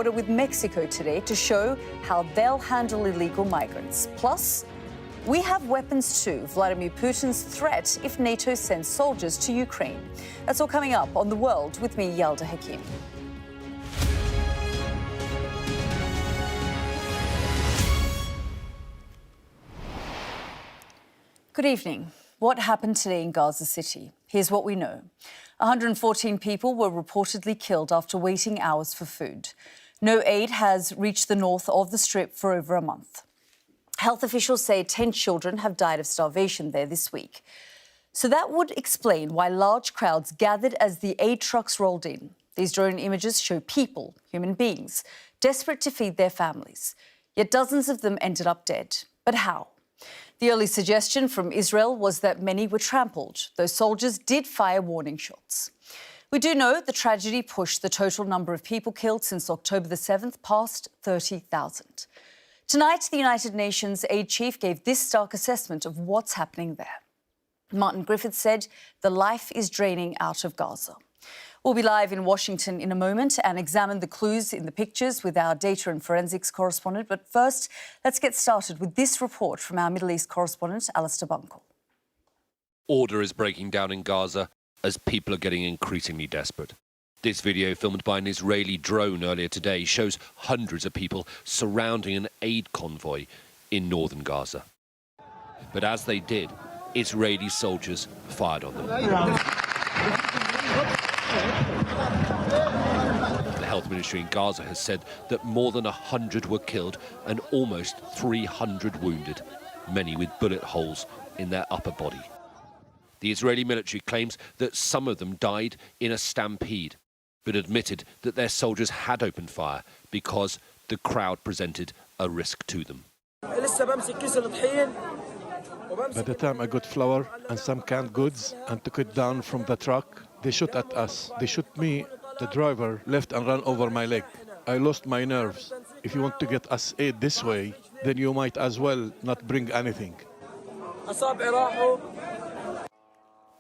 With Mexico today to show how they'll handle illegal migrants. Plus, we have weapons too. Vladimir Putin's threat if NATO sends soldiers to Ukraine. That's all coming up on The World with me, Yalda Hakim. Good evening. What happened today in Gaza City? Here's what we know. 114 people were reportedly killed after waiting hours for food. No aid has reached the north of the Strip for over a month. Health officials say 10 children have died of starvation there this week. So that would explain why large crowds gathered as the aid trucks rolled in. These drone images show people, human beings, desperate to feed their families. Yet dozens of them ended up dead. But how? The early suggestion from Israel was that many were trampled, though soldiers did fire warning shots. We do know the tragedy pushed the total number of people killed since October the 7th past 30,000. Tonight, the United Nations aid chief gave this stark assessment of what's happening there. Martin Griffiths said the life is draining out of Gaza. We'll be live in Washington in a moment and examine the clues in the pictures with our data and forensics correspondent. But first, let's get started with this report from our Middle East correspondent, Alistair Bunkle. Order is breaking down in Gaza as people are getting increasingly desperate. This video, filmed by an Israeli drone earlier today, shows hundreds of people surrounding an aid convoy in northern Gaza. But as they did, Israeli soldiers fired on them. The health ministry in Gaza has said that more than 100 were killed and almost 300 wounded, many with bullet holes in their upper body. The Israeli military claims that some of them died in a stampede, but admitted that their soldiers had opened fire because the crowd presented a risk to them. By the time I got flour and some canned goods and took it down from the truck, they shot at us. They shot me, the driver, left and ran over my leg. I lost my nerves. If you want to get us aid this way, then you might as well not bring anything.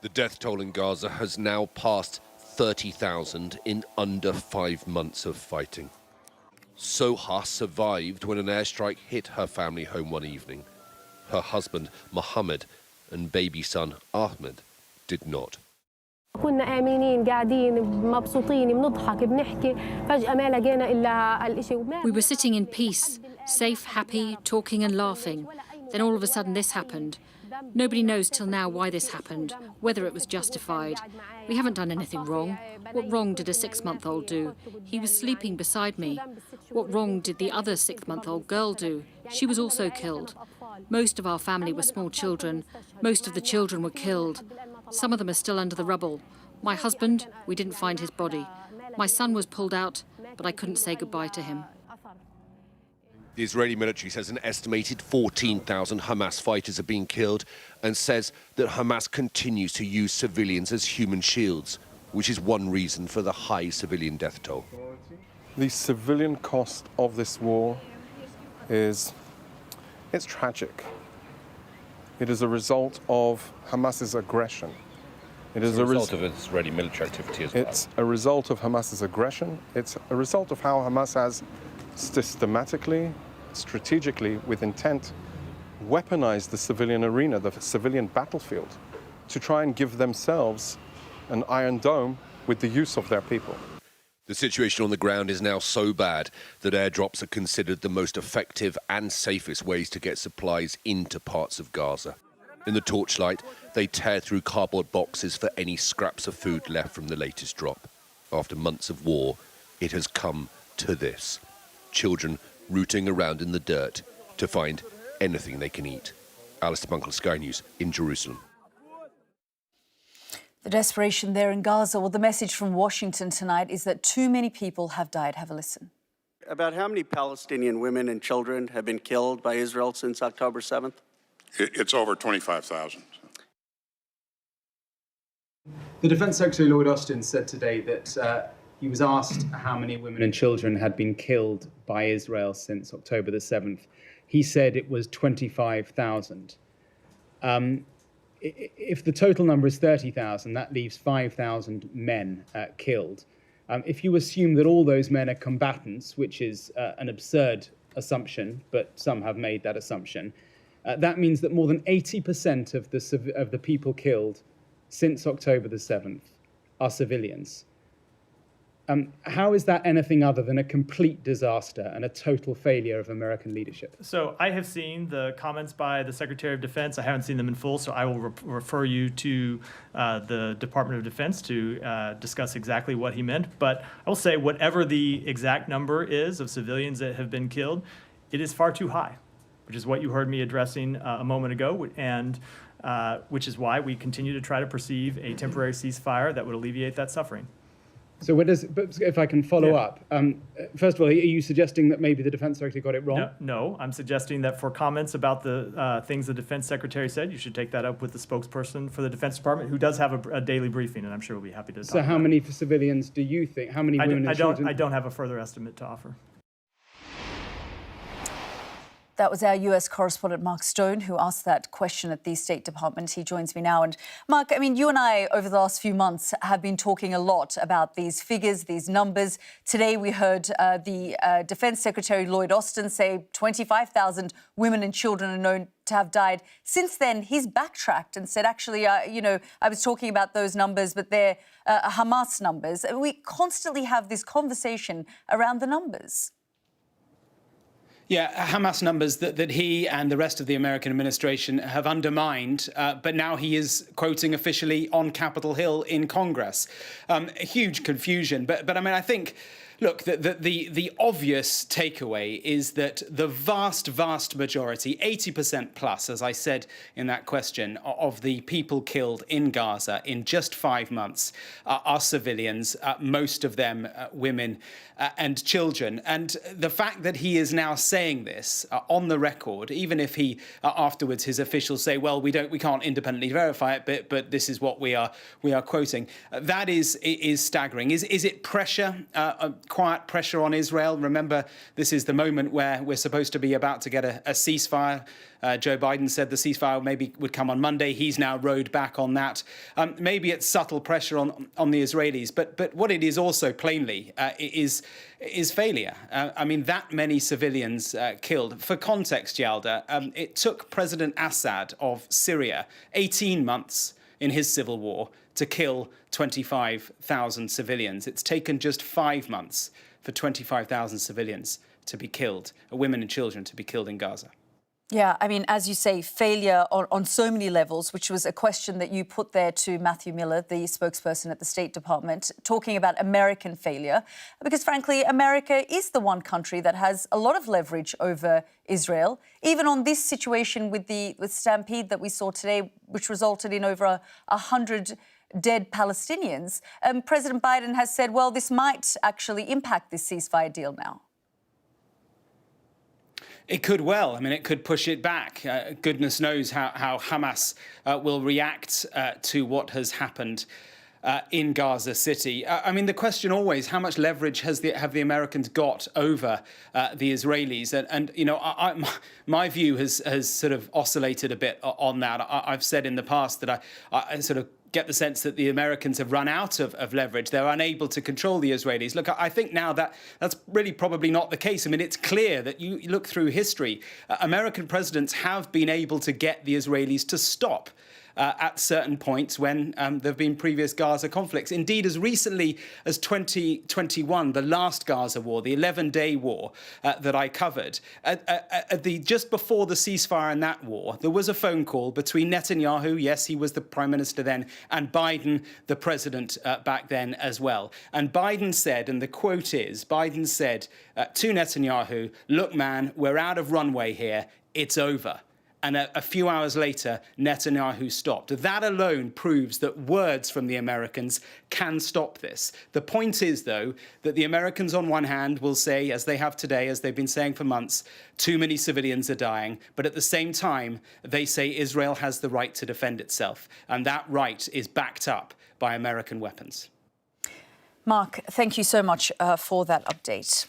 The death toll in Gaza has now passed 30,000 in under 5 months of fighting. Soha survived when an airstrike hit her family home one evening. Her husband, Mohammed, and baby son, Ahmed, did not. We were sitting in peace, safe, happy, talking and laughing. Then all of a sudden this happened. Nobody knows till now why this happened, whether it was justified. We haven't done anything wrong. What wrong did a 6-month-old do? He was sleeping beside me. What wrong did the other 6-month-old girl do? She was also killed. Most of our family were small children. Most of the children were killed. Some of them are still under the rubble. My husband, we didn't find his body. My son was pulled out, but I couldn't say goodbye to him. The Israeli military says an estimated 14,000 Hamas fighters have been killed and says that Hamas continues to use civilians as human shields, which is one reason for the high civilian death toll. The civilian cost of this war it's tragic. It is a result of Hamas's aggression. It is a result of Israeli military activity as well. It's a result of Hamas's aggression. It's a result of how Hamas has systematically, strategically, with intent, weaponized the civilian arena, the civilian battlefield, to try and give themselves an iron dome with the use of their people. The situation on the ground is now so bad that airdrops are considered the most effective and safest ways to get supplies into parts of Gaza. In the torchlight, they tear through cardboard boxes for any scraps of food left from the latest drop. After months of war, it has come to this. Children rooting around in the dirt to find anything they can eat. Alistair Bunkle, Sky News in Jerusalem. The desperation there in Gaza. Well, the message from Washington tonight is that too many people have died. Have a listen. About how many Palestinian women and children have been killed by Israel since October 7th? It's over 25,000. The Defence Secretary Lloyd Austin said today that he was asked how many women and children had been killed by Israel since October the 7th. He said it was 25,000. If the total number is 30,000, that leaves 5,000 men killed. If you assume that all those men are combatants, which is an absurd assumption, but some have made that assumption, that means that more than 80% of the people killed since October the 7th are civilians. How is that anything other than a complete disaster and a total failure of American leadership? So I have seen the comments by the Secretary of Defense. I haven't seen them in full, so I will refer you to the Department of Defense to discuss exactly what he meant. But I will say whatever the exact number is of civilians that have been killed, it is far too high, which is what you heard me addressing a moment ago, and which is why we continue to try to perceive a temporary ceasefire that would alleviate that suffering. So if I can follow up, first of all, are you suggesting that maybe the Defense Secretary got it wrong? No, I'm suggesting that for comments about the things the Defense Secretary said, you should take that up with the spokesperson for the Defense Department, who does have a daily briefing, and I'm sure we'll be happy to talk So how about many civilians do you think? How many women and children? I don't have a further estimate to offer. That was our US correspondent, Mark Stone, who asked that question at the State Department. He joins me now. And Mark, I mean, you and I, over the last few months, have been talking a lot about these figures, these numbers. Today, we heard the Defense Secretary Lloyd Austin say 25,000 women and children are known to have died. Since then, he's backtracked and said, actually, I was talking about those numbers, but they're Hamas numbers. We constantly have this conversation around the numbers. Yeah, Hamas numbers that he and the rest of the American administration have undermined, but now he is quoting officially on Capitol Hill in Congress. A huge confusion. But I mean, I think, look, the obvious takeaway is that the vast majority, 80% plus, as I said in that question, of the people killed in Gaza in just 5 months are civilians, most of them women and children. And the fact that he is now saying this on the record, even if he afterwards his officials say, well, we can't independently verify it, but this is what we are quoting, that is staggering. Is it pressure? Quiet pressure on Israel. Remember, this is the moment where we're supposed to be about to get a ceasefire. Joe Biden said the ceasefire maybe would come on Monday. He's now rowed back on that. Maybe it's subtle pressure on the Israelis, but what it is also plainly is failure. I mean, that many civilians killed. For context, Yalda, it took President Assad of Syria 18 months in his civil war to kill 25,000 civilians. It's taken just 5 months for 25,000 civilians to be killed, women and children to be killed in Gaza. Yeah, I mean, as you say, failure on so many levels, which was a question that you put there to Matthew Miller, the spokesperson at the State Department, talking about American failure, because frankly, America is the one country that has a lot of leverage over Israel, even on this situation with Stampede that we saw today, which resulted in over 100 dead Palestinians. President Biden has said, well, this might actually impact this ceasefire deal now. It could well. I mean, it could push it back. Goodness knows how Hamas will react to what has happened in Gaza City. I mean, the question always, how much leverage have the Americans got over the Israelis? And you know, my view has sort of oscillated a bit on that. I've said in the past that I sort of get the sense that the Americans have run out of leverage. They're unable to control the Israelis. Look, I think now that's really probably not the case. I mean, it's clear that you look through history, American presidents have been able to get the Israelis to stop at certain points when there have been previous Gaza conflicts. Indeed, as recently as 2021, the last Gaza war, the 11-day war that I covered, just before the ceasefire in that war, there was a phone call between Netanyahu, yes, he was the prime minister then, and Biden, the president back then as well. And Biden said, and the quote is, Biden said to Netanyahu, look, man, we're out of runway here. It's over. And a few hours later, Netanyahu stopped. That alone proves that words from the Americans can stop this. The point is, though, that the Americans on one hand will say, as they have today, as they've been saying for months, too many civilians are dying. But at the same time, they say Israel has the right to defend itself. And that right is backed up by American weapons. Mark, thank you so much for that update.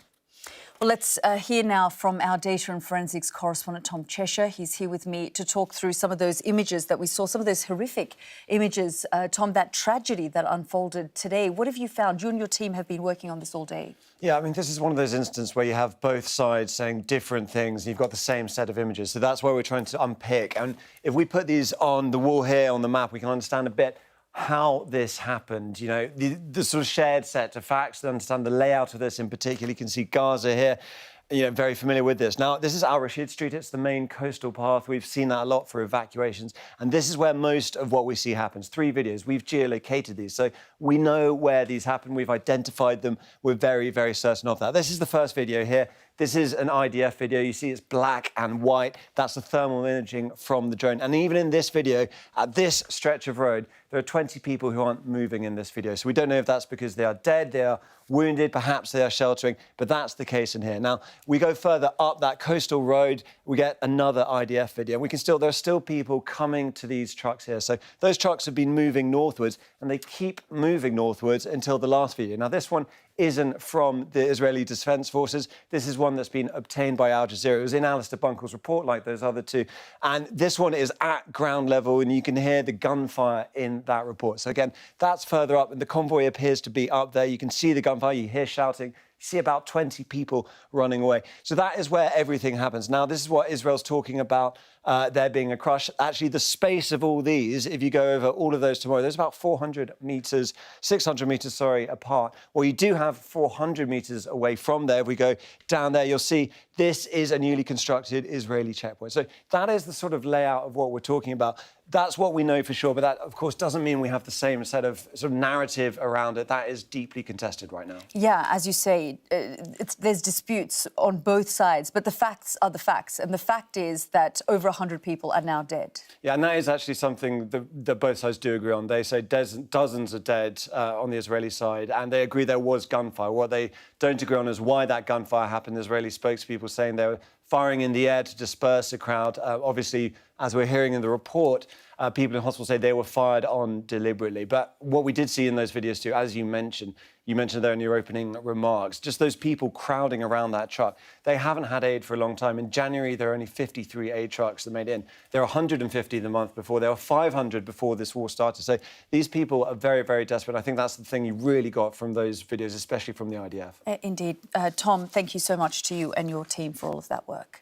Well, let's hear now from our data and forensics correspondent, Tom Cheshire. He's here with me to talk through some of those images that we saw, some of those horrific images. Tom, that tragedy that unfolded today, what have you found? You and your team have been working on this all day. Yeah, I mean, this is one of those instances where you have both sides saying different things, and you've got the same set of images. So that's where we're trying to unpick. And if we put these on the wall here on the map, we can understand a bit how this happened, you know, the sort of shared set of facts to understand the layout of this in particular. You can see Gaza here, you know, very familiar with this. Now, this is Al Rashid Street. It's the main coastal path. We've seen that a lot for evacuations. And this is where most of what we see happens. 3 videos. We've geolocated these. So we know where these happen. We've identified them. We're very, very certain of that. This is the first video here. This is an IDF video. You see it's black and white. That's the thermal imaging from the drone. And even in this video, at this stretch of road, there are 20 people who aren't moving in this video. So we don't know if that's because they are dead, they are wounded, perhaps they are sheltering, but that's the case in here. Now, we go further up that coastal road, we get another IDF video. We can still, there are still people coming to these trucks here. So those trucks have been moving northwards, and they keep moving northwards until the last video. Now, this one isn't from the Israeli Defense Forces. This is one that's been obtained by Al Jazeera. It was in Alistair Bunkle's report, like those other two. And this one is at ground level, and you can hear the gunfire in that report. So again, that's further up, and the convoy appears to be up there. You can see the gunfire, you hear shouting. You see about 20 people running away. So that is where everything happens. Now, this is what Israel's talking about, there being a crush. Actually, the space of all these, if you go over all of those tomorrow, there's about 600 metres, apart. Well, you do have 400 metres away from there. If we go down there, you'll see this is a newly constructed Israeli checkpoint. So that is the sort of layout of what we're talking about. That's what we know for sure, but that, of course, doesn't mean we have the same set of sort of narrative around it. That is deeply contested right now. Yeah, as you say, there's disputes on both sides, but the facts are the facts. And the fact is that over 100 people are now dead. Yeah, and that is actually something that both sides do agree on. They say dozens are dead on the Israeli side, and they agree there was gunfire. What they don't agree on is why that gunfire happened. Israeli spokespeople saying they were firing in the air to disperse the crowd. Obviously, as we're hearing in the report, people in hospital say they were fired on deliberately. But what we did see in those videos too, as you mentioned there in your opening remarks, just those people crowding around that truck. They haven't had aid for a long time. In January, there are only 53 aid trucks that made in. There were 150 the month before. There were 500 before this war started. So these people are very, very desperate. I think that's the thing you really got from those videos, especially from the IDF. Indeed. Tom, thank you so much to you and your team for all of that work.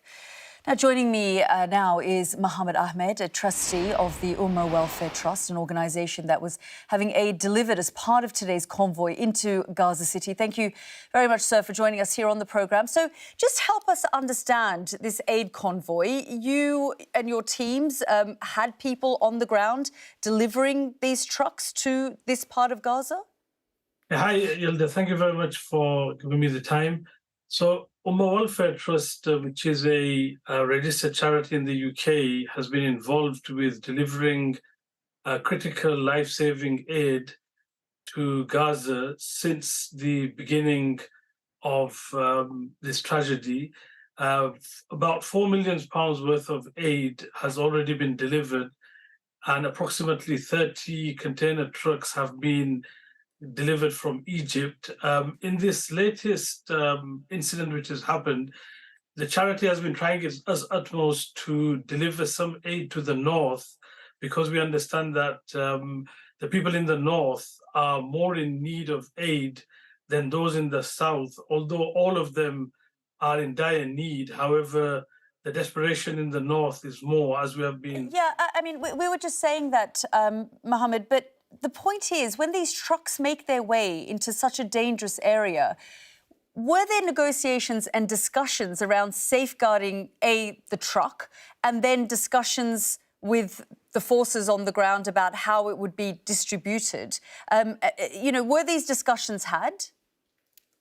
Now, joining me now is Mohammed Ahmed, a trustee of the Ummah Welfare Trust, an organisation that was having aid delivered as part of today's convoy into Gaza City. Thank you very much, sir, for joining us here on the programme. So just help us understand this aid convoy. You and your teams had people on the ground delivering these trucks to this part of Gaza? Hi, Yalda. Thank you very much for giving me the time. So, Ummah Welfare Trust, which is a registered charity in the UK, has been involved with delivering critical life-saving aid to Gaza since the beginning of this tragedy. About £4 million worth of aid has already been delivered, and approximately 30 container trucks have been delivered from Egypt. In this latest incident which has happened, the charity has been trying its utmost to deliver some aid to the north, because we understand that the people in the north are more in need of aid than those in the south, although all of them are in dire need. However, the desperation in the north is more, as we have been... Yeah, I mean, we were just saying that, Mohammed, but the point is, when these trucks make their way into such a dangerous area, were there negotiations and discussions around safeguarding, the truck, and then discussions with the forces on the ground about how it would be distributed? Were these discussions had?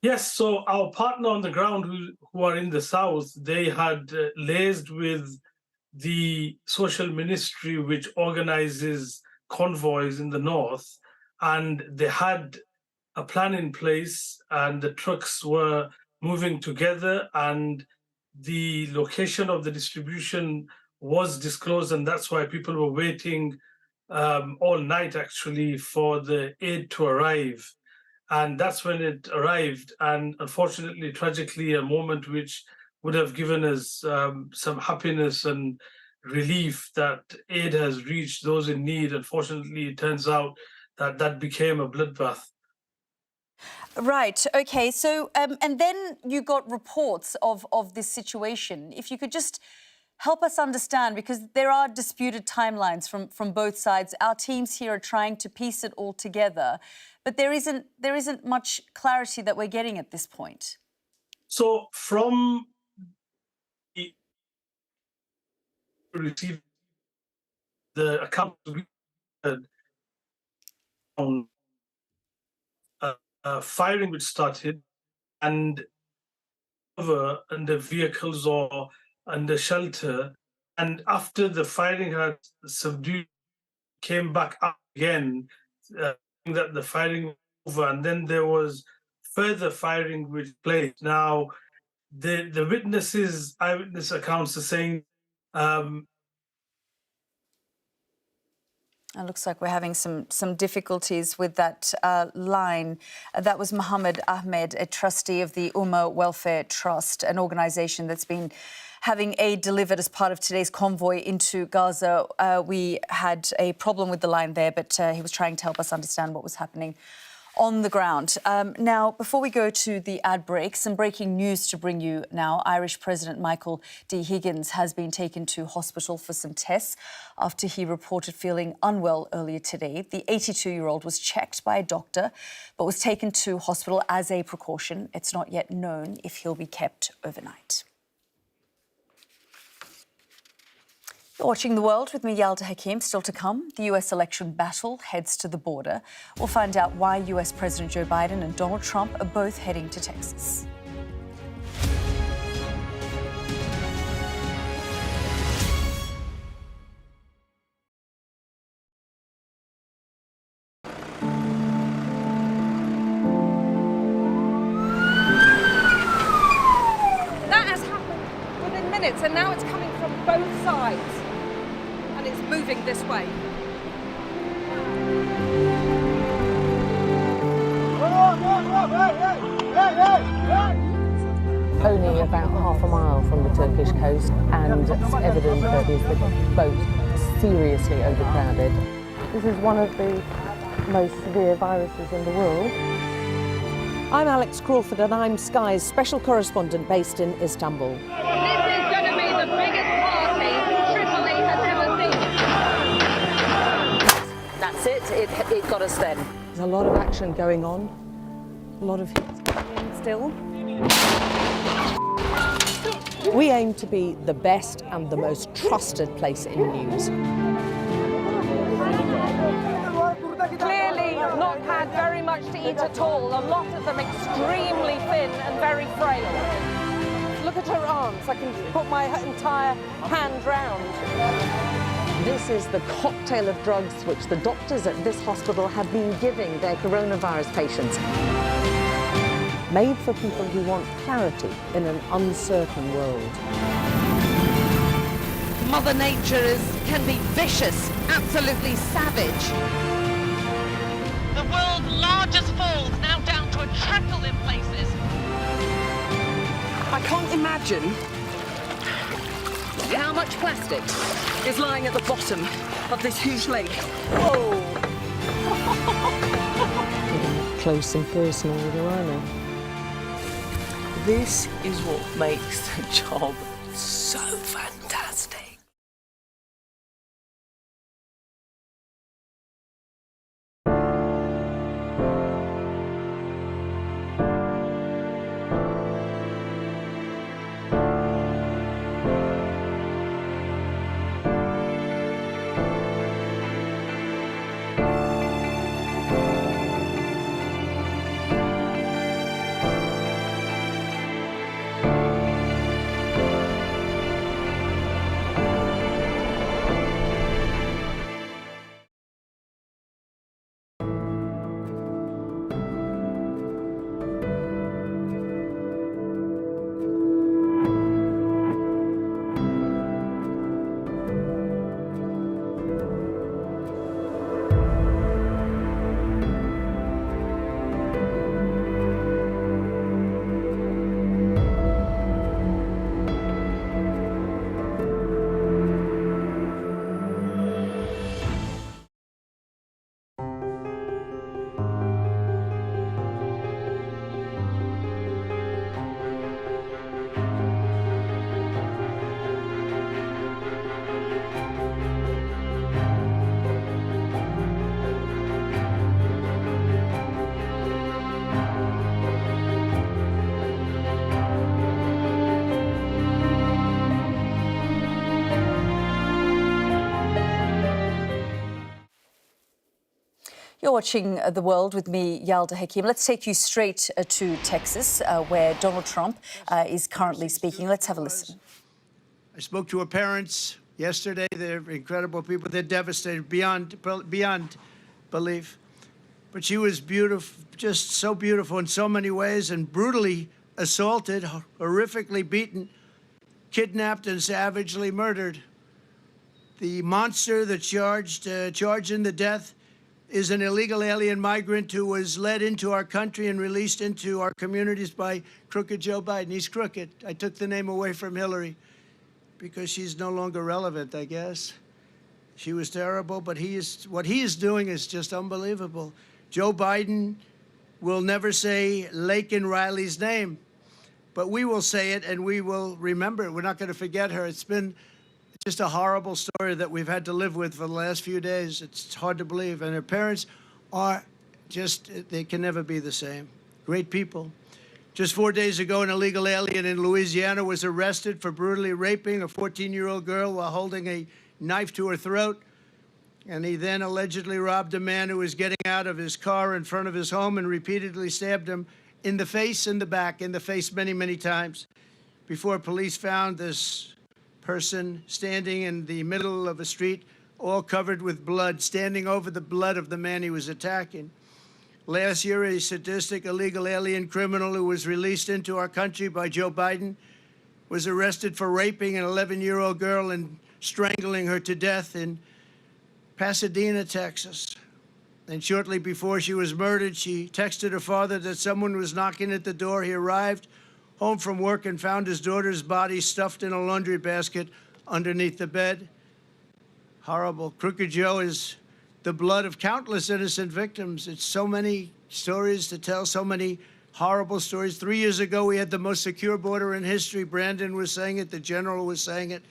Yes, so our partner on the ground who are in the south, they had liaised with the social ministry which organizes convoys in the north, and they had a plan in place, and the trucks were moving together, and the location of the distribution was disclosed, and that's why people were waiting all night actually for the aid to arrive. And that's when it arrived. And unfortunately, tragically, a moment which would have given us some happiness and relief that aid has reached those in need. Unfortunately, it turns out that that became a bloodbath. Right. OK. So and then you got reports of this situation. If you could just help us understand, because there are disputed timelines from both sides. Our teams here are trying to piece it all together, but there isn't much clarity that we're getting at this point. So from received the account we had on firing which started, and the vehicles or under shelter, and after the firing had subdued, came back up again, that the firing was over, and then there was further firing which played. Now, the witnesses, eyewitness accounts are saying. It looks like we're having some difficulties with that line. That was Mohammed Ahmed, a trustee of the Ummah Welfare Trust, an organisation that's been having aid delivered as part of today's convoy into Gaza. We had a problem with the line there, but he was trying to help us understand what was happening on the ground. Now, before we go to the ad break, some breaking news to bring you now. Irish President Michael D. Higgins has been taken to hospital for some tests after he reported feeling unwell earlier today. The 82-year-old was checked by a doctor but was taken to hospital as a precaution. It's not yet known if he'll be kept overnight. You're watching The World with me, Yalda Hakim. Still to come, the US election battle heads to the border. We'll find out why US President Joe Biden and Donald Trump are both heading to Texas. That has happened within minutes, and now it's coming from both sides. And it's moving this way. Only about half a mile from the Turkish coast, and it's evident that the boat seriously overcrowded. This is one of the most severe viruses in the world. I'm Alex Crawford, and I'm Sky's special correspondent based in Istanbul. This is going to be the biggest party Tripoli has ever seen. That's it. It got us then. There's a lot of action going on, a lot of hits coming in still. We aim to be the best and the most trusted place in news. Clearly not had very much to eat at all. A lot of them extremely thin and very frail. Look at her arms. I can put my entire hand round. This is the cocktail of drugs which the doctors at this hospital have been giving their coronavirus patients. Made for people who want clarity in an uncertain world. Mother Nature can be vicious, absolutely savage. The world's largest falls now down to a trickle in places. I can't imagine how much plastic is lying at the bottom of this huge lake. Whoa! Close and personal with her, I know. This is what makes the job so fantastic. You're watching The World with me, Yalda Hakim. Let's take you straight to Texas, where Donald Trump is currently speaking. Let's have a listen. I spoke to her parents yesterday. They're incredible people. They're devastated beyond belief. But she was beautiful, just so beautiful in so many ways, and brutally assaulted, horrifically beaten, kidnapped, and savagely murdered. The monster that's charged in the death is an illegal alien migrant who was led into our country and released into our communities by crooked Joe Biden. He's crooked. I took the name away from Hillary because she's no longer relevant, I guess. She was terrible, but what he is doing is just unbelievable. Joe Biden will never say Laken Riley's name, but we will say it and we will remember it. We're not going to forget her. It's been just a horrible story that we've had to live with for the last few days. It's hard to believe. And her parents are just, they can never be the same. Great people. Just 4 days ago, an illegal alien in Louisiana was arrested for brutally raping a 14-year-old girl while holding a knife to her throat. And he then allegedly robbed a man who was getting out of his car in front of his home and repeatedly stabbed him in the face, in the back, in the face many, many times before police found this person standing in the middle of a street, all covered with blood, standing over the blood of the man he was attacking. Last year, a sadistic illegal alien criminal who was released into our country by Joe Biden was arrested for raping an 11-year-old girl and strangling her to death in Pasadena, Texas. And shortly before she was murdered, she texted her father that someone was knocking at the door. He arrived home from work and found his daughter's body stuffed in a laundry basket underneath the bed. Horrible. Crooked Joe is the blood of countless innocent victims. It's so many stories to tell, so many horrible stories. 3 years ago, we had the most secure border in history. Brandon was saying it. The general was saying it.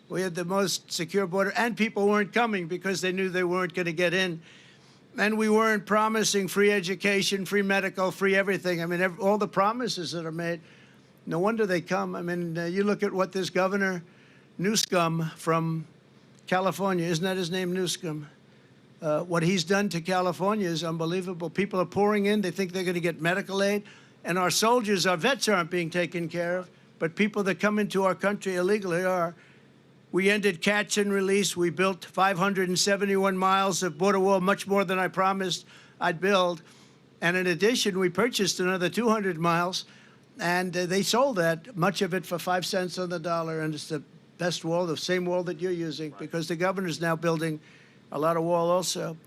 We had the most secure border, and people weren't coming because they knew they weren't going to get in. And we weren't promising free education, free medical, free everything. I mean, all the promises that are made, no wonder they come. I mean, you look at what this Governor Newsom from California, isn't that his name, Newsom? What he's done to California is unbelievable. People are pouring in. They think they're going to get medical aid. And our soldiers, our vets aren't being taken care of. But people that come into our country illegally are. We ended catch and release. We built 571 miles of border wall, much more than I promised I'd build. And in addition, we purchased another 200 miles. And they sold that, much of it for 5 cents on the dollar. And it's the best wall, the same wall that you're using, because the governor's now building a lot of wall also.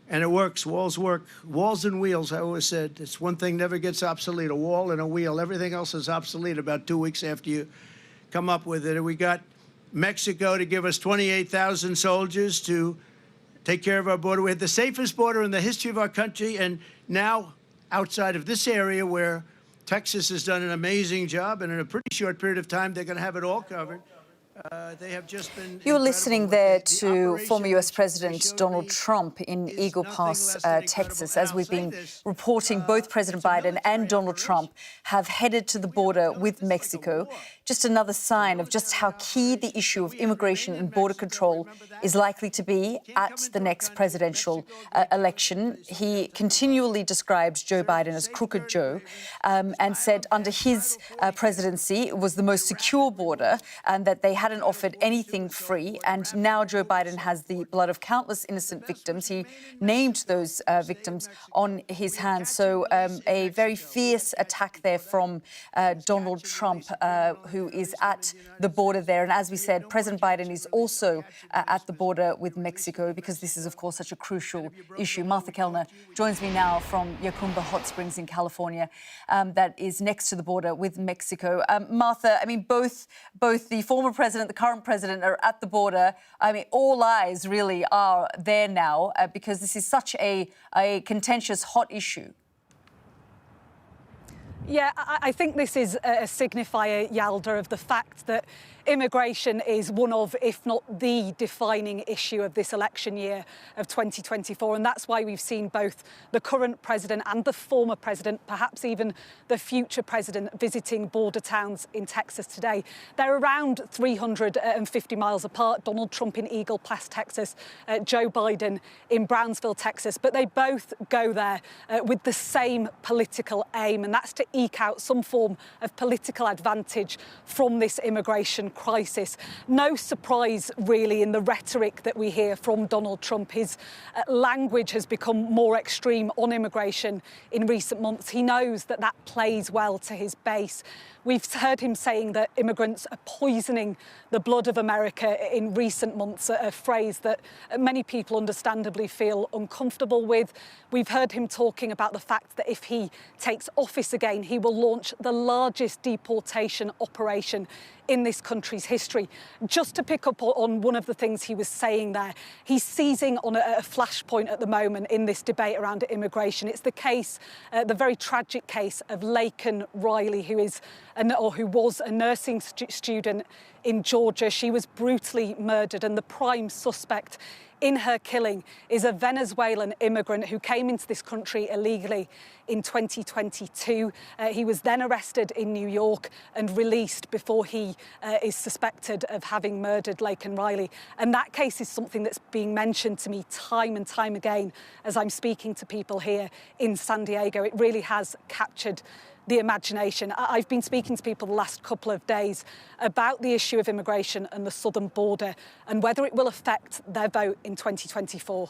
And it works. Walls work. Walls and wheels, I always said. It's one thing never gets obsolete, a wall and a wheel. Everything else is obsolete about 2 weeks after you come up with it. And we got Mexico to give us 28,000 soldiers to take care of our border. We had the safest border in the history of our country. And now, outside of this area where Texas has done an amazing job, and in a pretty short period of time, they're going to have it all covered. They have just been. You're listening there to former U.S. President Donald Trump in Eagle Pass, Texas. As we've been reporting, both President Biden and Donald Trump have headed to the border with Mexico. Just another sign of just how key the issue of immigration and border control is likely to be at the next presidential election. He continually described Joe Biden as Crooked Joe and said under his presidency it was the most secure border and that they hadn't offered anything free. And now Joe Biden has the blood of countless innocent victims. He named those victims on his hands. So a very fierce attack there from Donald Trump, who is at the border there. And as we said, President Biden is also at the border with Mexico because this is, of course, such a crucial issue. Martha Kellner joins me now from Yacumba Hot Springs in California, that is next to the border with Mexico. Martha, I mean, both the former president, the current president are at the border. I mean, all eyes really are there now because this is such a contentious, hot issue. Yeah, I think this is a signifier, Yalda, of the fact that immigration is one of, if not the defining issue of this election year of 2024. And that's why we've seen both the current president and the former president, perhaps even the future president, visiting border towns in Texas today. They're around 350 miles apart. Donald Trump in Eagle Pass, Texas, Joe Biden in Brownsville, Texas. But they both go there with the same political aim, and that's to eke out some form of political advantage from this immigration crisis. No surprise, really, in the rhetoric that we hear from Donald Trump. His language has become more extreme on immigration in recent months. He knows that that plays well to his base. We've heard him saying that immigrants are poisoning the blood of America in recent months, a phrase that many people understandably feel uncomfortable with. We've heard him talking about the fact that if he takes office again, he will launch the largest deportation operation in this country's history. Just to pick up on one of the things he was saying there, he's seizing on a flashpoint at the moment in this debate around immigration. It's the case, the very tragic case of Laken Riley, who was a nursing student in Georgia. She was brutally murdered, and the prime suspect in her killing is a Venezuelan immigrant who came into this country illegally in 2022. He was then arrested in New York and released before he is suspected of having murdered Laken Riley. And that case is something that's being mentioned to me time and time again as I'm speaking to people here in San Diego. It really has captured the imagination. I've been speaking to people the last couple of days about the issue of immigration and the southern border and whether it will affect their vote in 2024.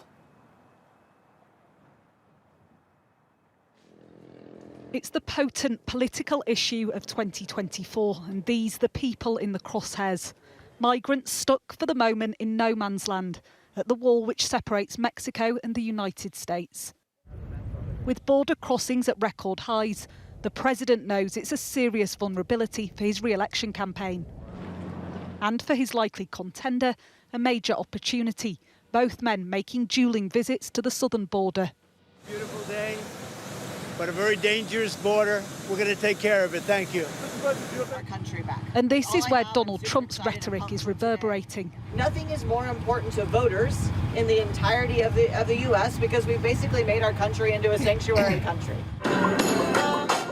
It's the potent political issue of 2024, and these the people in the crosshairs. Migrants stuck for the moment in no man's land at the wall which separates Mexico and the United States. With border crossings at record highs, the president knows it's a serious vulnerability for his re-election campaign. And for his likely contender, a major opportunity. Both men making dueling visits to the southern border. Beautiful day, but a very dangerous border. We're going to take care of it. Thank you. Our country back. And this is where Donald Trump's rhetoric is reverberating. Nothing is more important to voters in the entirety of the U.S. because we've basically made our country into a sanctuary country.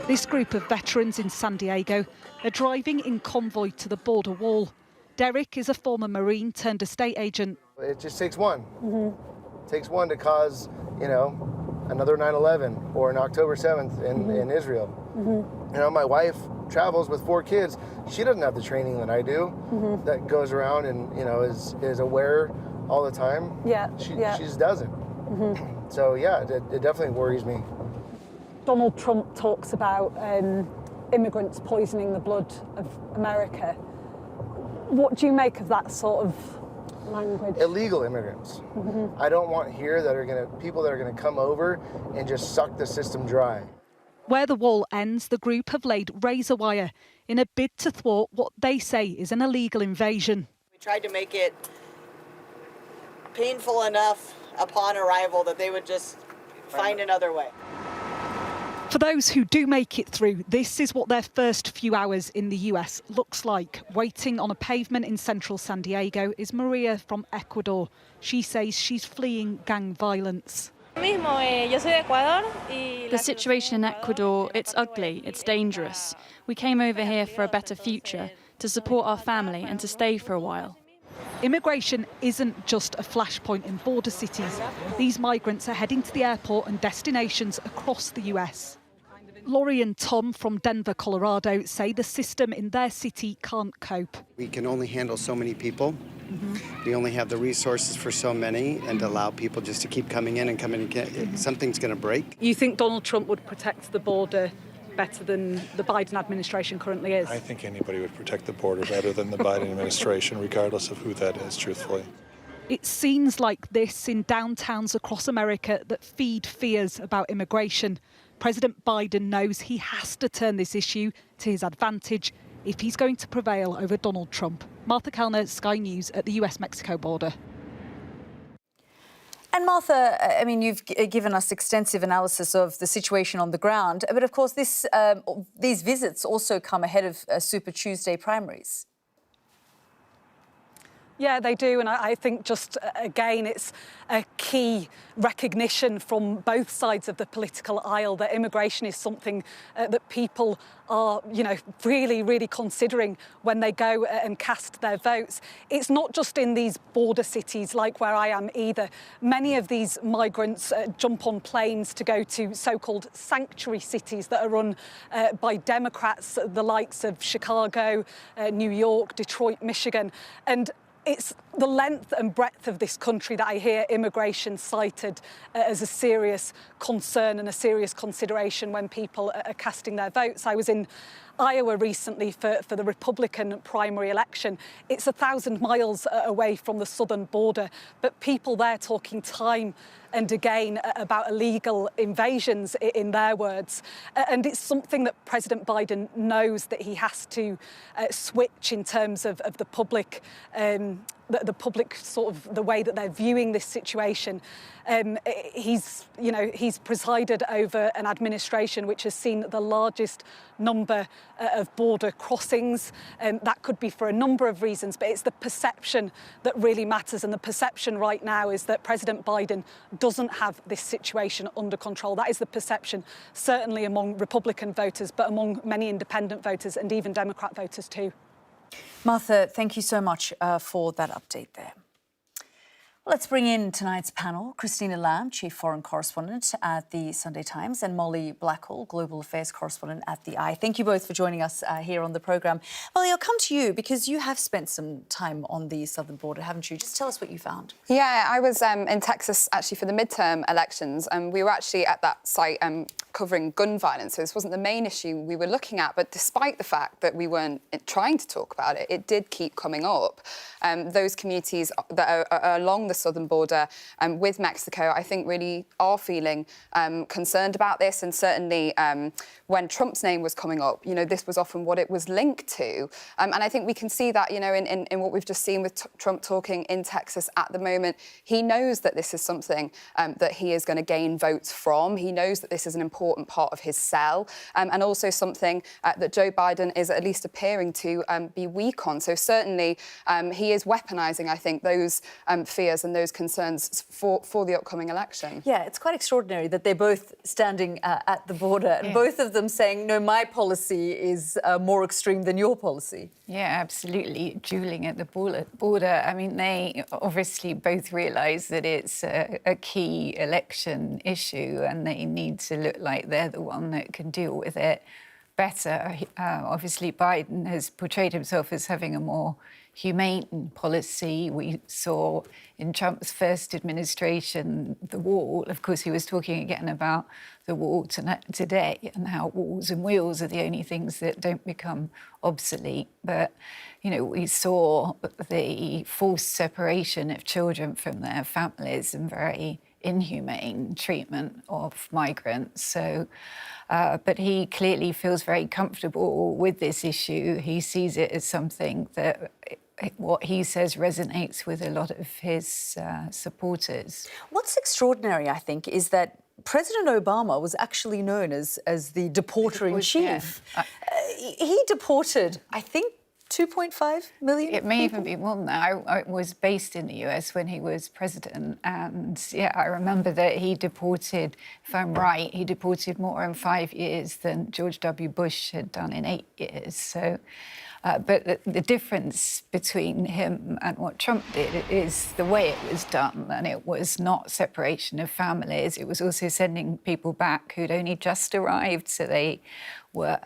This group of veterans in San Diego are driving in convoy to the border wall. Derek is a former Marine turned estate agent. It just takes one. It takes one to cause, another 9/11 or an October 7th in Israel. My wife travels with 4 kids. She doesn't have the training that I do that goes around and, is aware all the time. She just doesn't. So, yeah, it definitely worries me. Donald Trump talks about immigrants poisoning the blood of America. What do you make of that sort of language? Illegal immigrants. I don't want here people that are gonna come over and just suck the system dry. Where the wall ends, the group have laid razor wire in a bid to thwart what they say is an illegal invasion. We tried to make it painful enough upon arrival that they would just find another way. For those who do make it through, this is what their first few hours in the US looks like. Waiting on a pavement in central San Diego is Maria from Ecuador. She says she's fleeing gang violence. The situation in Ecuador, it's ugly, it's dangerous. We came over here for a better future, to support our family and to stay for a while. Immigration isn't just a flashpoint in border cities. These migrants are heading to the airport and destinations across the US. Laurie and Tom from Denver, Colorado say the system in their city can't cope. We can only handle so many people. We only have the resources for so many, and to allow people just to keep coming in and coming again, something's going to break. You think Donald Trump would protect the border better than the Biden administration currently is? I think anybody would protect the border better than the Biden administration, regardless of who that is, truthfully. It's scenes like this in downtowns across America that feed fears about immigration. President Biden knows he has to turn this issue to his advantage if he's going to prevail over Donald Trump. Martha Kellner, Sky News at the US-Mexico border. And Martha, I mean, you've given us extensive analysis of the situation on the ground, but of course these visits also come ahead of Super Tuesday primaries. Yeah, they do. And I think just, again, it's a key recognition from both sides of the political aisle that immigration is something that people are, really, really considering when they go and cast their votes. It's not just in these border cities like where I am either. Many of these migrants jump on planes to go to so-called sanctuary cities that are run by Democrats, the likes of Chicago, New York, Detroit, Michigan. And it's the length and breadth of this country that I hear immigration cited as a serious concern and a serious consideration when people are casting their votes. I was in Iowa recently for the Republican primary election. It's 1,000 miles away from the southern border, but people there talking time and again about illegal invasions, in their words. And it's something that President Biden knows that he has to switch in terms of the public, the public sort of the way that they're viewing this situation. He's presided over an administration which has seen the largest number of border crossings. That could be for a number of reasons, but it's the perception that really matters. And the perception right now is that President Biden doesn't have this situation under control. That is the perception, certainly among Republican voters, but among many independent voters and even Democrat voters too. Martha, thank you so much for that update there. Let's bring in tonight's panel. Christina Lamb, Chief Foreign Correspondent at the Sunday Times, and Molly Blackwell, Global Affairs Correspondent at the Eye. Thank you both for joining us here on the programme. Molly, I'll come to you because you have spent some time on the southern border, haven't you? Just tell us what you found. Yeah, I was in Texas actually for the midterm elections, and we were actually at that site covering gun violence. So this wasn't the main issue we were looking at, but despite the fact that we weren't trying to talk about it, it did keep coming up. Those communities that are along the southern border with Mexico, I think really are feeling concerned about this. And certainly when Trump's name was coming up, this was often what it was linked to. And I think we can see that, in what we've just seen with Trump talking in Texas at the moment. He knows that this is something that he is going to gain votes from. He knows that this is an important part of his sell, and also something that Joe Biden is at least appearing to be weak on. So certainly he is weaponising, I think, those fears and those concerns for the upcoming election. Yeah, it's quite extraordinary that they're both standing at the border and both of them saying, no, my policy is more extreme than your policy. Yeah, absolutely. Dueling at the border. I mean, they obviously both realise that it's a key election issue and they need to look like they're the one that can deal with it better. Obviously, Biden has portrayed himself as having a more humane policy. We saw in Trump's first administration the wall. Of course, he was talking again about the wall today and how walls and wheels are the only things that don't become obsolete. But, we saw the forced separation of children from their families and very inhumane treatment of migrants. So, but he clearly feels very comfortable with this issue. He sees it as something that what he says resonates with a lot of his supporters. What's extraordinary, I think, is that President Obama was actually known as the deporter-in-chief. Yeah. He deported, I think, 2.5 million It may people? even be more than that. I was based in the US when he was president, and I remember that he deported, if I'm right, he deported more in 5 years than George W. Bush had done in 8 years. So, but the difference between him and what Trump did is the way it was done, and it was not separation of families. It was also sending people back who'd only just arrived, so they were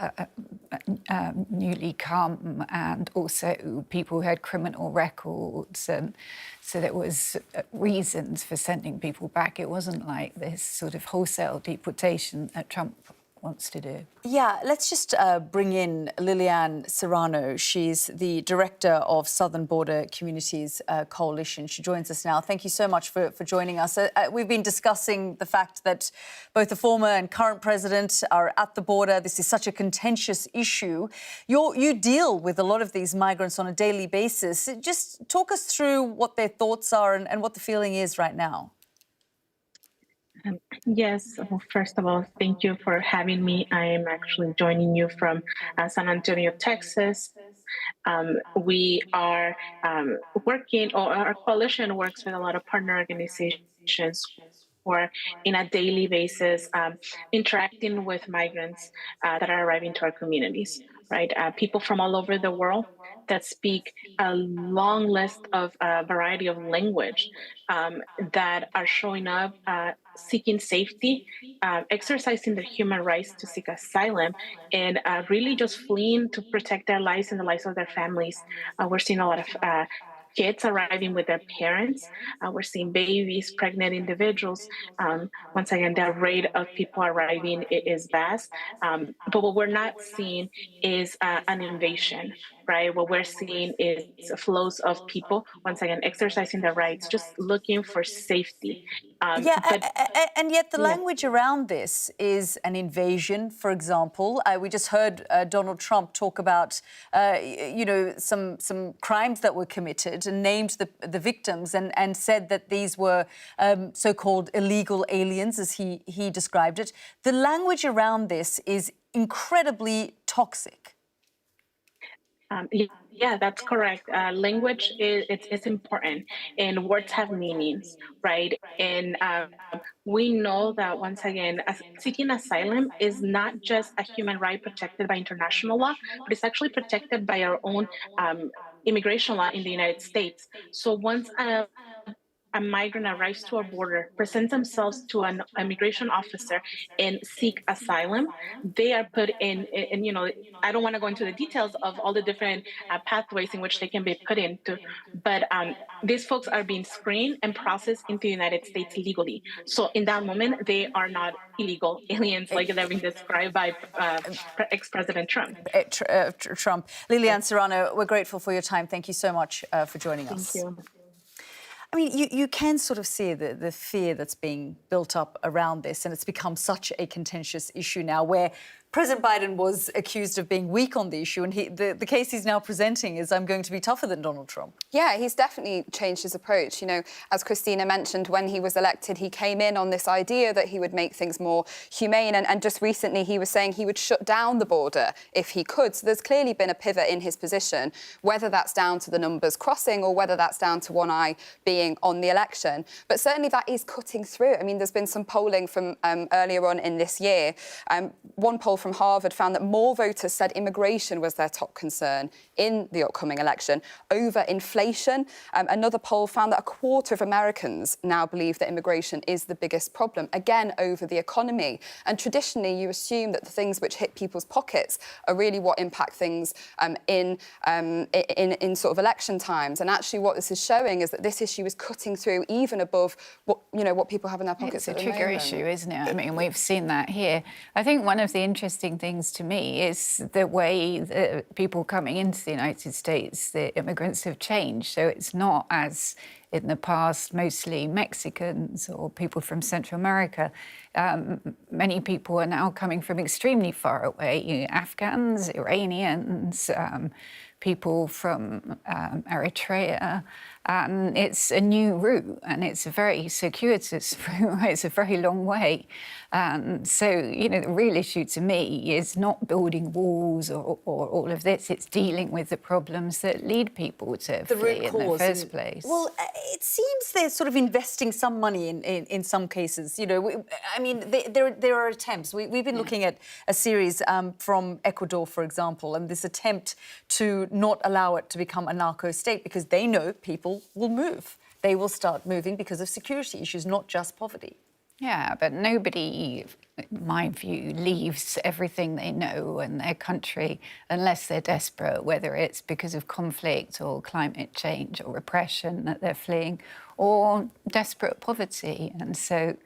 newly come, and also people who had criminal records, and so there was reasons for sending people back. It wasn't like this sort of wholesale deportation that Trump wants to do. Yeah, let's just bring in Liliane Serrano. She's the director of Southern Border Communities Coalition. She joins us now. Thank you so much for joining us. We've been discussing the fact that both the former and current president are at the border. This is such a contentious issue. You deal with a lot of these migrants on a daily basis. Just talk us through what their thoughts are and what the feeling is right now. Yes, well, first of all, thank you for having me. I am actually joining you from San Antonio, Texas. We are working, or our coalition works with a lot of partner organizations who are in a daily basis interacting with migrants that are arriving to our communities, right? People from all over the world that speak a long list of variety of language that are showing up seeking safety, exercising their human rights to seek asylum, and really just fleeing to protect their lives and the lives of their families. We're seeing a lot of kids arriving with their parents. We're seeing babies, pregnant individuals. Once again, the rate of people arriving is vast. But what we're not seeing is an invasion, right? What we're seeing is flows of people, once again, exercising their rights, just looking for safety. And yet the language around this is an invasion, for example. We just heard Donald Trump talk about, some crimes that were committed and named the victims and said that these were so-called illegal aliens, as he described it. The language around this is incredibly toxic. Yeah, that's correct. Language it's important, and words have meanings, right? And we know that, once again, seeking asylum is not just a human right protected by international law, but it's actually protected by our own immigration law in the United States. So once a migrant arrives to our border, presents themselves to an immigration officer and seek asylum, they are put in, I don't want to go into the details of all the different pathways in which they can be put into, but these folks are being screened and processed into the United States legally. So in that moment, they are not illegal aliens like they're being described by ex-President Trump. Trump. Liliane Serrano, we're grateful for your time. Thank you so much for joining us. Thank you. I mean, you can sort of see the fear that's being built up around this, and it's become such a contentious issue now where President Biden was accused of being weak on the issue, and the case he's now presenting is, I'm going to be tougher than Donald Trump. Yeah, he's definitely changed his approach. As Christina mentioned, when he was elected, he came in on this idea that he would make things more humane, and just recently he was saying he would shut down the border if he could. So there's clearly been a pivot in his position, whether that's down to the numbers crossing or whether that's down to one eye being on the election. But certainly that is cutting through. I mean, there's been some polling from earlier on in this year. One poll from Harvard found that more voters said immigration was their top concern in the upcoming election over inflation. Another poll found that a quarter of Americans now believe that immigration is the biggest problem, again, over the economy. And traditionally, you assume that the things which hit people's pockets are really what impact things in sort of election times. And actually what this is showing is that this issue is cutting through even above what people have in their pockets. It's a trigger issue, isn't it? I mean, we've seen that here. I think one of the interesting things to me is the way that people coming into the United States, the immigrants have changed. So it's not as in the past, mostly Mexicans or people from Central America. Many people are now coming from extremely far away, Afghans, Iranians, people from Eritrea. And it's a new route, and it's a very circuitous route. It's a very long way. So, the real issue to me is not building walls or all of this. It's dealing with the problems that lead people to flee in the first place. Well, it seems they're sort of investing some money in some cases. There are attempts. We've been looking at a series from Ecuador, for example, and this attempt to not allow it to become a narco state because they know people will move. They will start moving because of security issues, not just poverty. Yeah, but nobody, in my view, leaves everything they know and their country unless they're desperate, whether it's because of conflict or climate change or repression that they're fleeing, or desperate poverty. And so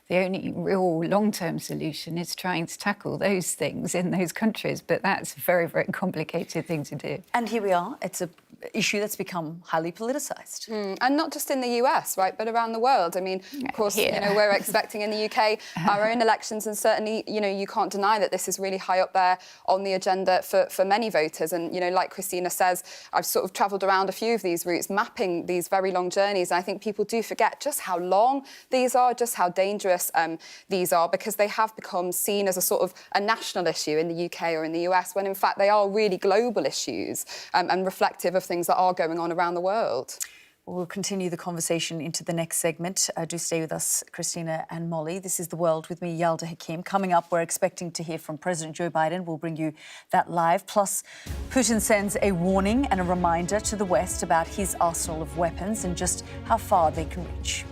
the only real long-term solution is trying to tackle those things in those countries. But that's a very, very complicated thing to do. And here we are. It's an issue that's become highly politicised. And not just in the US, right, but around the world. I mean, of course, we're expecting in the UK our own elections, and certainly, you can't deny that this is really high up there on the agenda for many voters. And, like Christina says, I've sort of travelled around a few of these routes, mapping these very long journeys. And I think people do forget just how long these are, just how dangerous these are, because they have become seen as a sort of a national issue in the UK or in the US, when in fact they are really global issues and reflective of things that are going on around the world. We'll continue the conversation into the next segment. Do stay with us, Christina and Molly. This is The World with me, Yalda Hakim. Coming up, we're expecting to hear from President Joe Biden. We'll bring you that live. Plus, Putin sends a warning and a reminder to the West about his arsenal of weapons and just how far they can reach.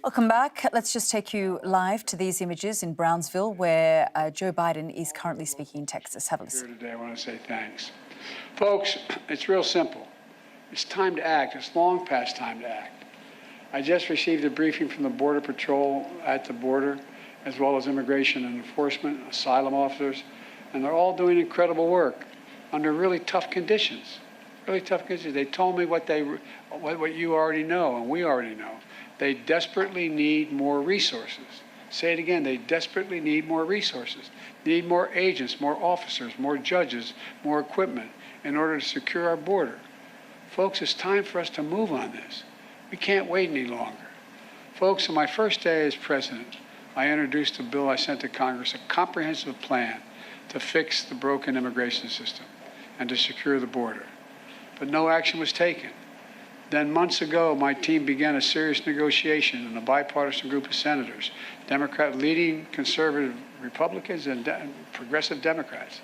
Welcome back. Let's just take you live to these images in Brownsville, where Joe Biden is currently speaking in Texas. Have a listen. Here today, I want to say thanks. Folks, it's real simple. It's time to act. It's long past time to act. I just received a briefing from the Border Patrol at the border, as well as Immigration and Enforcement, asylum officers, and they're all doing incredible work under really tough conditions. Really tough conditions. They told me what you already know and we already know. They desperately need more resources. Say it again, they desperately need more resources. Need more agents, more officers, more judges, more equipment in order to secure our border. Folks, it's time for us to move on this. We can't wait any longer. Folks, on my first day as president, I introduced a bill I sent to Congress, a comprehensive plan to fix the broken immigration system and to secure the border. But no action was taken. Then months ago, my team began a serious negotiation in a bipartisan group of senators, leading conservative Republicans and progressive Democrats.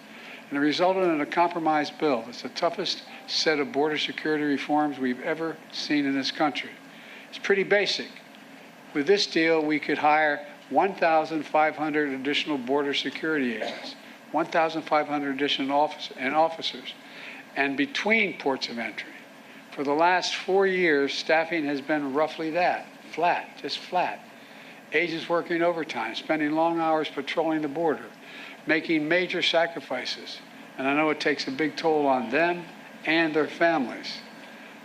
And it resulted in a compromise bill that's the toughest set of border security reforms we've ever seen in this country. It's pretty basic. With this deal, we could hire 1,500 additional border security agents, 1,500 additional officers, and between ports of entry. For the last 4 years, staffing has been roughly that, just flat. Agents working overtime, spending long hours patrolling the border, making major sacrifices. And I know it takes a big toll on them and their families.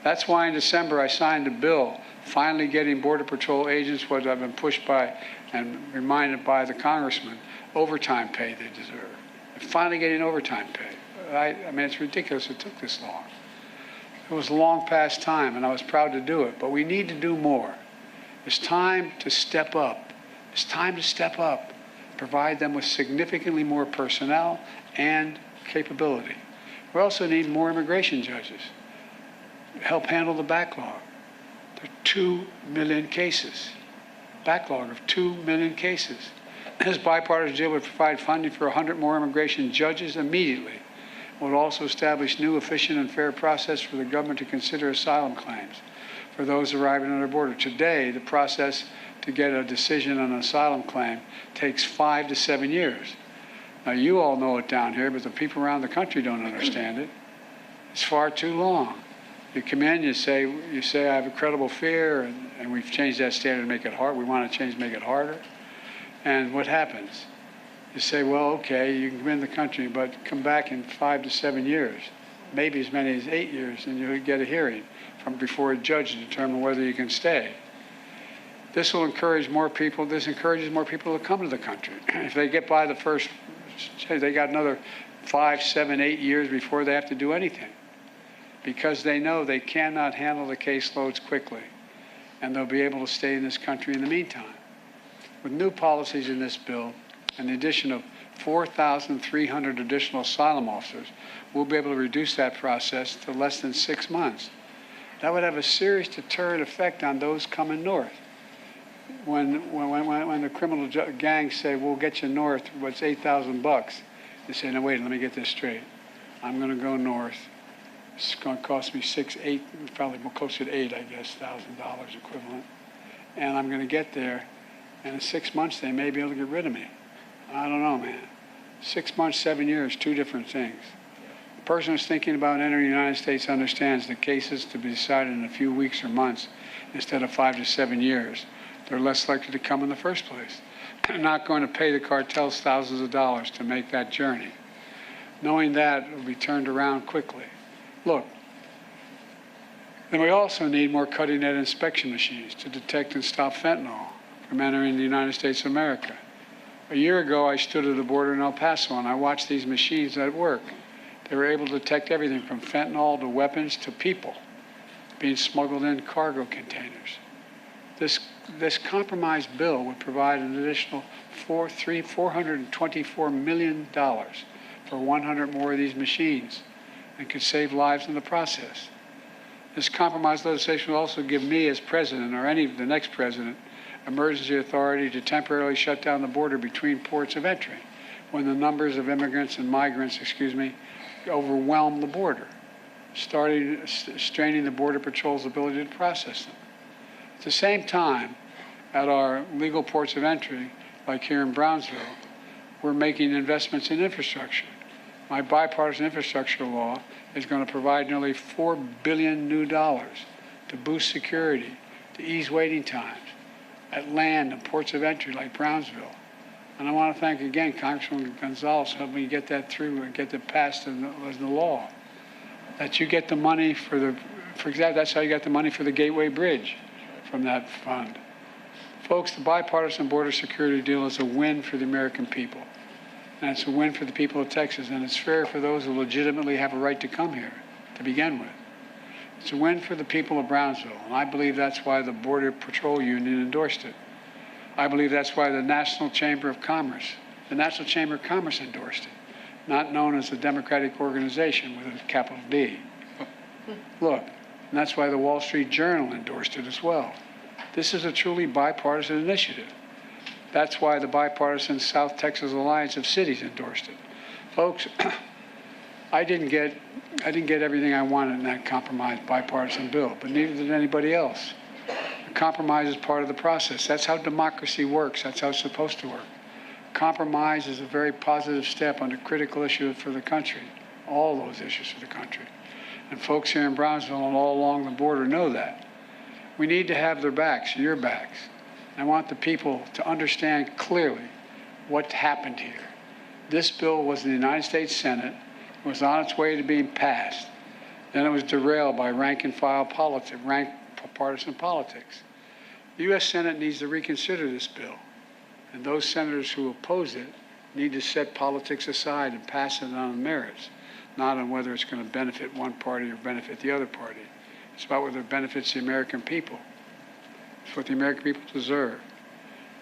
That's why in December I signed a bill finally getting Border Patrol agents what I've been pushed by and reminded by the congressman, overtime pay they deserve. And finally getting overtime pay. I mean, it's ridiculous it took this long. It was long past time, and I was proud to do it, but we need to do more. It's time to step up. It's time to step up, provide them with significantly more personnel and capability. We also need more immigration judges to help handle the backlog. There are 2 million cases, backlog of 2 million cases. This bipartisan deal would provide funding for 100 more immigration judges immediately. It would also establish new, efficient, and fair process for the government to consider asylum claims for those arriving at our border. Today, the process to get a decision on an asylum claim takes 5 to 7 years. Now, you all know it down here, but the people around the country don't understand it. It's far too long. You come in, you say I have a credible fear, and we've changed that standard to make it hard. We want to change to make it harder. And what happens? You say, well, okay, you can come in the country, but come back in 5 to 7 years, maybe as many as 8 years, and you'll get a hearing from before a judge to determine whether you can stay. This will encourage more people. This encourages more people to come to the country. If they get by the first, they got another 5, 7, 8 years before they have to do anything, because they know they cannot handle the caseloads quickly, and they'll be able to stay in this country in the meantime. With new policies in this bill, and the addition of 4,300 additional asylum officers, we'll be able to reduce that process to less than 6 months. That would have a serious deterrent effect on those coming north. When the criminal gangs say, we'll get you north, what's $8,000? They say, no, wait, let me get this straight. I'm going to go north. It's going to cost me probably closer to $8,000, I guess, $1,000 equivalent. And I'm going to get there, and in 6 months, they may be able to get rid of me. I don't know, man. 6 months, 7 years, 2 different things. The person who's thinking about entering the United States understands that cases to be decided in a few weeks or months instead of 5 to 7 years. They're less likely to come in the first place. They're not going to pay the cartels thousands of dollars to make that journey. Knowing that, it will be turned around quickly. Look, then we also need more cutting-edge inspection machines to detect and stop fentanyl from entering the United States of America. A year ago, I stood at the border in El Paso, and I watched these machines at work. They were able to detect everything from fentanyl to weapons to people being smuggled in cargo containers. This compromise bill would provide an additional $424 million for 100 more of these machines and could save lives in the process. This compromise legislation will also give me as president, or the next president, emergency authority to temporarily shut down the border between ports of entry when the numbers of immigrants and migrants, overwhelm the border, straining the Border Patrol's ability to process them. At the same time, at our legal ports of entry, like here in Brownsville, we're making investments in infrastructure. My bipartisan infrastructure law is going to provide nearly $4 billion new dollars to boost security, to ease waiting times at land and ports of entry like Brownsville. And I want to thank again Congressman Gonzalez for helping me get that through and get it passed as the law. That you get the money for example, that's how you got the money for the Gateway Bridge from that fund. Folks, the bipartisan border security deal is a win for the American people. And it's a win for the people of Texas, and it's fair for those who legitimately have a right to come here to begin with. It's a win for the people of Brownsville, and I believe that's why the Border Patrol Union endorsed it. I believe that's why the National Chamber of Commerce endorsed it, not known as the Democratic Organization with a capital D. Look, and that's why the Wall Street Journal endorsed it as well. This is a truly bipartisan initiative. That's why the bipartisan South Texas Alliance of Cities endorsed it. Folks, I didn't get everything I wanted in that compromise bipartisan bill, but neither did anybody else. A compromise is part of the process. That's how democracy works. That's how it's supposed to work. Compromise is a very positive step on a critical issue for the country, all those issues for the country. And folks here in Brownsville and all along the border know that. We need to have their backs, your backs. I want the people to understand clearly what happened here. This bill was in the United States Senate, was on its way to being passed. Then it was derailed by rank-and-file politics, partisan politics. The U.S. Senate needs to reconsider this bill, and those senators who oppose it need to set politics aside and pass it on the merits, not on whether it's going to benefit one party or benefit the other party. It's about whether it benefits the American people. It's what the American people deserve.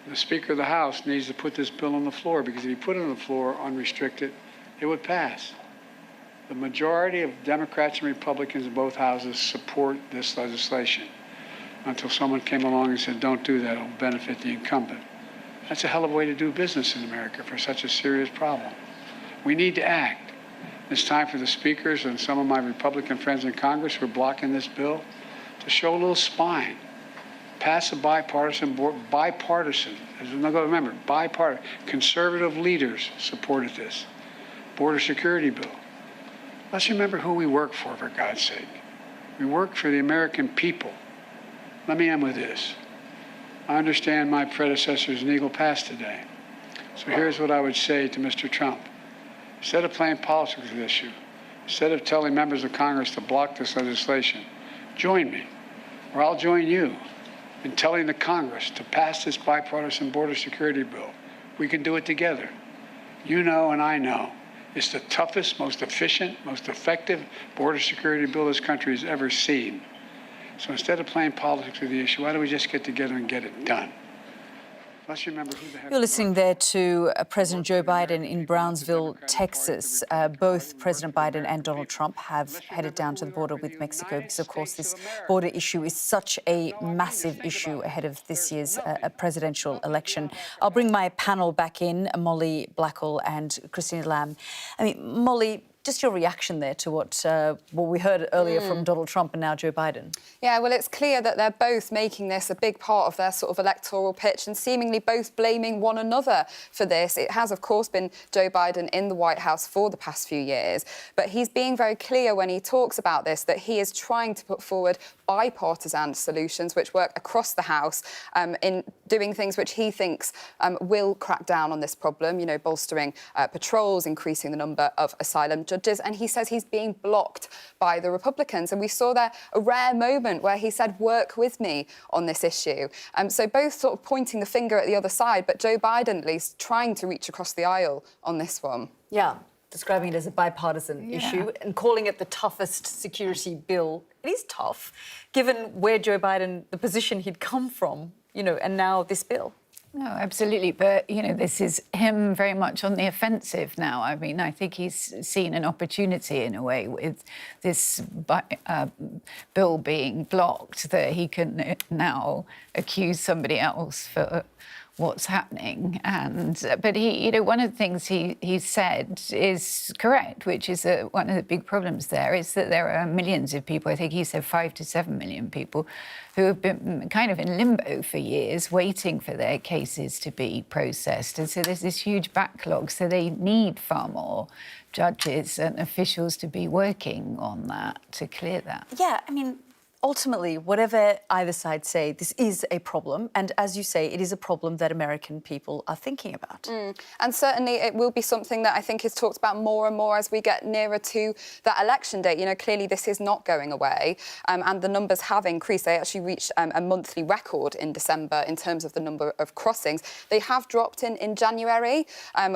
The Speaker of the House needs to put this bill on the floor, because if he put it on the floor unrestricted, it would pass. The majority of Democrats and Republicans in both houses support this legislation until someone came along and said, don't do that, it'll benefit the incumbent. That's a hell of a way to do business in America for such a serious problem. We need to act. It's time for the speakers and some of my Republican friends in Congress who are blocking this bill to show a little spine. Pass a bipartisan, remember, bipartisan. Conservative leaders supported this border security bill. Let's remember who we work for God's sake. We work for the American people. Let me end with this. I understand my predecessor's an Eagle Pass today. So here's what I would say to Mr. Trump. Instead of playing politics with this issue, instead of telling members of Congress to block this legislation, join me, or I'll join you in telling the Congress to pass this bipartisan border security bill. We can do it together. You know and I know it's the toughest, most efficient, most effective border security bill this country has ever seen. So instead of playing politics with the issue, why don't we just get together and get it done? Let's remember who the heck. You're listening there to President Joe Biden in Brownsville, Texas. Both President Biden and Donald Trump have headed down to the border with Mexico because, of course, this border issue is such a massive issue ahead of this year's presidential election. I'll bring my panel back in, Molly Blackall and Christina Lamb. I mean, Molly, just your reaction there to what we heard earlier from Donald Trump and now Joe Biden. Yeah, well, it's clear that they're both making this a big part of their sort of electoral pitch and seemingly both blaming one another for this. It has, of course, been Joe Biden in the White House for the past few years, but he's being very clear when he talks about this that he is trying to put forward bipartisan solutions which work across the House in doing things which he thinks will crack down on this problem, you know, bolstering patrols, increasing the number of asylum judges, and he says he's being blocked by the Republicans. And we saw there a rare moment where he said, work with me on this issue. So both sort of pointing the finger at the other side, but Joe Biden at least trying to reach across the aisle on this one. Yeah, describing it as a bipartisan issue and calling it the toughest security bill. It is tough, given where Joe Biden, the position he'd come from, you know, and now this bill. No, absolutely. But, you know, this is him very much on the offensive now. I mean, I think he's seen an opportunity in a way with this bill being blocked that he can now accuse somebody else for what's happening. But he, you know, one of the things he said is correct, which is that one of the big problems there is that there are millions of people, I think he said 5 to 7 million people, who have been kind of in limbo for years, waiting for their cases to be processed. And so there's this huge backlog. So they need far more judges and officials to be working on that, to clear that. Yeah, I mean, ultimately, whatever either side say, this is a problem. And as you say, it is a problem that American people are thinking about. And certainly it will be something that I think is talked about more and more as we get nearer to that election date. You know, clearly this is not going away. And the numbers have increased. They actually reached a monthly record in December in terms of the number of crossings. They have dropped in January,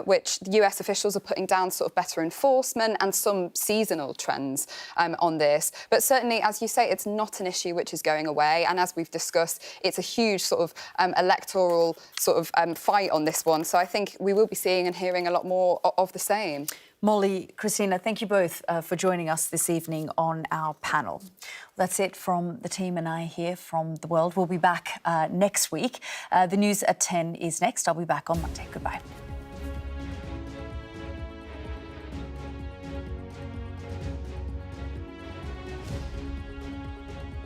which the US officials are putting down sort of better enforcement and some seasonal trends on this. But certainly, as you say, it's not an issue which is going away. And as we've discussed, it's a huge sort of electoral sort of fight on this one. So I think we will be seeing and hearing a lot more of the same. Molly, Christina, thank you both for joining us this evening on our panel. That's it from the team and I here from The World. We'll be back next week. The news at 10 is next. I'll be back on Monday. Goodbye.